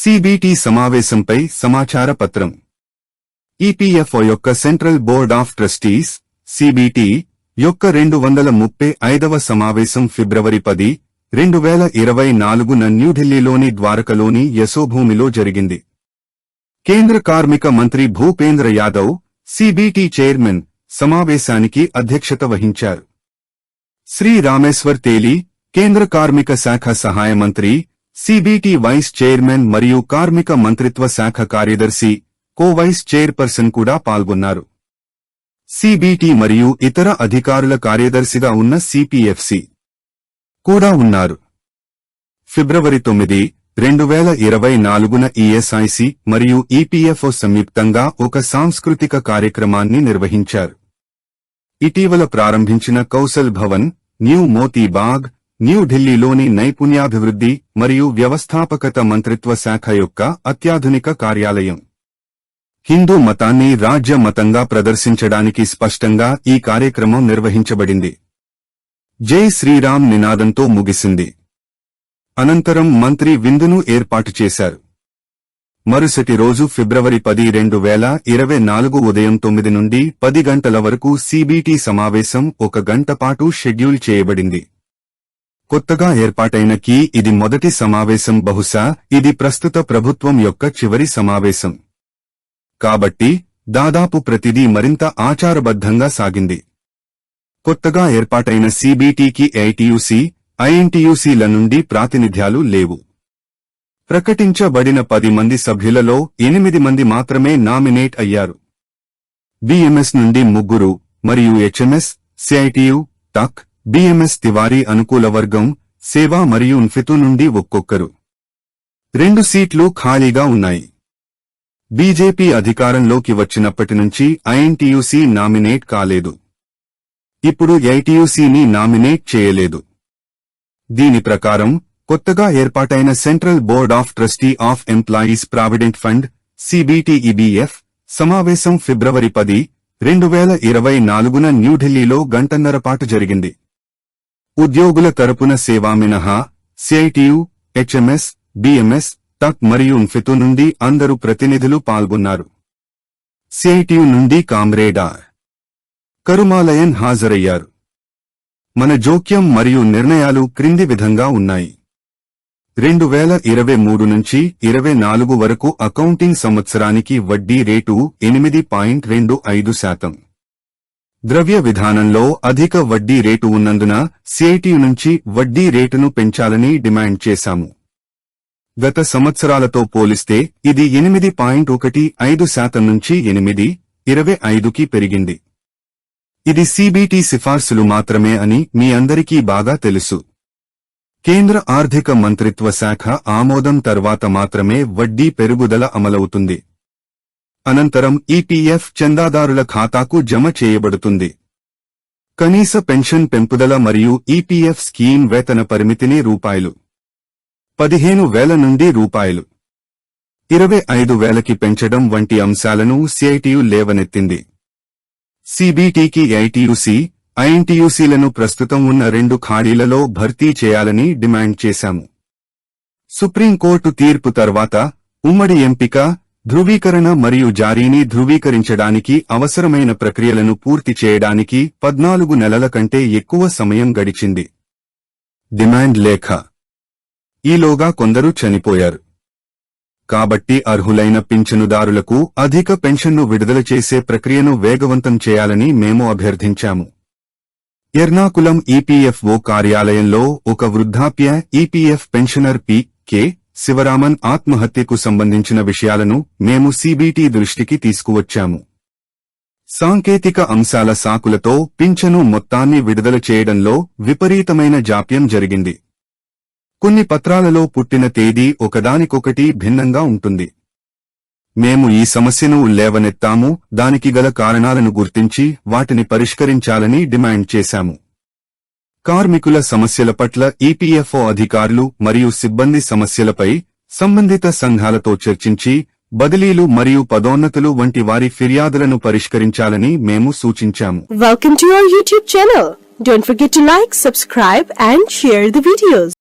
CBT సమావేశంపై సమాచార పత్రం. EPFO యొక్క central board of trustees CBT యొక్క 235వ సమావేశం ఫిబ్రవరి 10, 2024న న్యూఢిల్లీలోని ద్వారకలోని యశోభూమిలో జరిగింది. కేంద్ర కార్మిక మంత్రి భూపేంద్ర యాదవ్, సిబిటి చైర్మన్, సమావేశానికి అధ్యక్షత వహించారు. శ్రీ రామేశ్వర్ తేలి, కేంద్ర కార్మిక శాఖ సహాయ మంత్రి, సిబిటి వైస్ చైర్మన్ మరియు కార్మిక మంత్రిత్వ శాఖ కార్యదర్శి, కో-వైస్ చైర్పర్సన్ కూడా పాల్గొన్నారు. సిబిటి మరియు ఇతర అధికారుల కార్యదర్శిగా ఉన్న సిపిఎఫ్సి కూడా ఉన్నారు. ఫిబ్రవరి 9, 2024న ఈఎస్ఐసి మరియు ఈపీఎఫ్ఓ సంయుక్తంగా ఒక సాంస్కృతిక కార్యక్రమాన్ని నిర్వహించారు. ఇటీవల ప్రారంభించిన కౌశల్ భవన్, న్యూ మోతీ బాగ్, న్యూఢిల్లీలోని నైపుణ్యాభివృద్ధి మరియు వ్యవస్థాపకత మంత్రిత్వ శాఖ యొక్క అత్యాధునిక కార్యాలయం. హిందూ మతాన్ని రాజ్య మతంగా ప్రదర్శించడానికి స్పష్టంగా ఈ కార్యక్రమం నిర్వహించబడింది. జై శ్రీరామ్ నినాదంతో ముగిసింది. అనంతరం మంత్రి విందును ఏర్పాటు చేశారు. మరుసటి రోజు ఫిబ్రవరి 10, 2024 ఉదయం 9 నుండి 10 గంటల వరకు సిబిటి సమావేశం 1 గంట పాటు షెడ్యూల్ చేయబడింది. కొత్తగా ఏర్పాటైన ఇది మొదటి సమావేశం. బహుశా ఇది ప్రస్తుత ప్రభుత్వం యొక్క చివరి సమావేశం. కాబట్టి దాదాపు ప్రతిదీ మరింత ఆచారబద్ధంగా సాగింది. కొత్తగా ఏర్పాటైన సిబిటికి ఐటియుసి, ఐఎన్టియుసిల నుండి ప్రాతినిధ్యాలు లేవు. ప్రకటించబడిన 10 మంది సభ్యులలో 8 మంది మాత్రమే నామినేట్ అయ్యారు. బిఎంఎస్ నుండి 3 మరియు హెచ్ఎంఎస్, సిఐటియు, టక్, బిఎంఎస్ తివారీ అనుకూల వర్గం, సేవా మరియు న్ఫితు నుండి ఒక్కొక్కరు. 2 సీట్లు ఖాళీగా ఉన్నాయి. బీజేపీ అధికారంలోకి వచ్చినప్పటి నుంచి ఐఎన్టియుసి నామినేట్ కాలేదు. ఇప్పుడు ఐటియుసిని నామినేట్ చేయలేదు. దీని ప్రకారం కొత్తగా ఏర్పాటైన central board of trustee of employees provident fund CBTEPF సమావేశం ఫిబ్రవరి 10, 2024న న్యూఢిల్లీలో గంటన్నర పాటు జరిగింది. ఉద్యోగుల తరపున సేవా మినహా సిఐటియు, హెచ్ఎంఎస్, బిఎంఎస్, టక్ మరియు న్ఫితు నుండి అందరూ ప్రతినిధులు పాల్గొన్నారు. సిఐటియు నుండి కామ్రేడ్ ఆర్. కరుమాలయన్ హాజరయ్యారు. మన జోక్యం మరియు నిర్ణయాలు క్రింది విధంగా ఉన్నాయి. 2023 నుంచి 24 వరకు అకౌంటింగ్ సంవత్సరానికి వడ్డీ రేటు 8.25%. ద్రవ్య విధానంలో అధిక వడ్డీ రేటు ఉన్నందున సిఐటియు నుంచి వడ్డీ రేటును పెంచాలని డిమాండ్ చేశాము. గత సంవత్సరాలతో పోలిస్తే ఇది 8.15% నుంచి 8.25కి పెరిగింది. ఇది సిబిటి సిఫార్సులు మాత్రమే అని మీ అందరికీ బాగా తెలుసు. కేంద్ర ఆర్థిక మంత్రిత్వ శాఖ ఆమోదం తర్వాత మాత్రమే వడ్డీ పెరుగుదల అమలవుతుంది. అనంతరం ఈపీఎఫ్ చందాదారుల ఖాతాకు జమ చేయబడుతుంది. కనీస పెన్షన్ పెంపుదల మరియు ఈపీఎఫ్ స్కీమ్ వేతన పరిమితిని రూ.15,000 నుండి రూ.25,000కి పెంచడం వంటి అంశాలను సిఐటియు లేవనెత్తింది. సిబిటికి ఐటియుసి, ఐఎన్టియుసిలను ప్రస్తుతం ఉన్న 2 ఖాళీలలో భర్తీ చేయాలని డిమాండ్ చేశాము. సుప్రీంకోర్టు తీర్పు తర్వాత ఉమ్మడి ఎంపిక, ధృవీకరణ మరియు జారీని ధృవీకరించడానికి అవసరమైన ప్రక్రియలను పూర్తి చేయడానికి 14 నెలల కంటే ఎక్కువ సమయం గడిచింది. డిమాండ్ లేఖ. ఈలోగా కొందరు చనిపోయారు. కాబట్టి అర్హులైన పింఛనుదారులకు అధిక పెన్షన్ను విడుదల చేసే ప్రక్రియను వేగవంతం చేయాలని మేము అభ్యర్థించాము. ఎర్నాకులం ఈపీఎఫ్ఓ కార్యాలయంలో ఒక వృద్ధాప్య ఈపీఎఫ్ పెన్షనర్ పి.కె. శివరామన్ ఆత్మహత్యకు సంబంధించిన విషయాలను మేము సిబిటి దృష్టికి తీసుకువచ్చాము. సాంకేతిక అంశాల సాకులతో పింఛను మొత్తాన్ని విడుదల చేయడంలో విపరీతమైన జాప్యం జరిగింది. కొన్ని పత్రాలలో పుట్టిన తేదీ ఒకదానికొకటి భిన్నంగా ఉంటుంది. మేము ఈ సమస్యను లేవనెత్తాము, దానికి గల కారణాలను గుర్తించి వాటిని పరిష్కరించాలని డిమాండ్ చేశాము. కార్మికుల సమస్యల పట్ల ఈపీఎఫ్ఓ అధికారులు మరియు సిబ్బంది సమస్యలపై సంబంధిత సంఘాలతో చర్చించి బదిలీలు మరియు పదోన్నతులు వంటి వారి ఫిర్యాదులను పరిష్కరించాలని మేము సూచించాము. Welcome to our YouTube channel. Don't forget to like, subscribe and share the videos.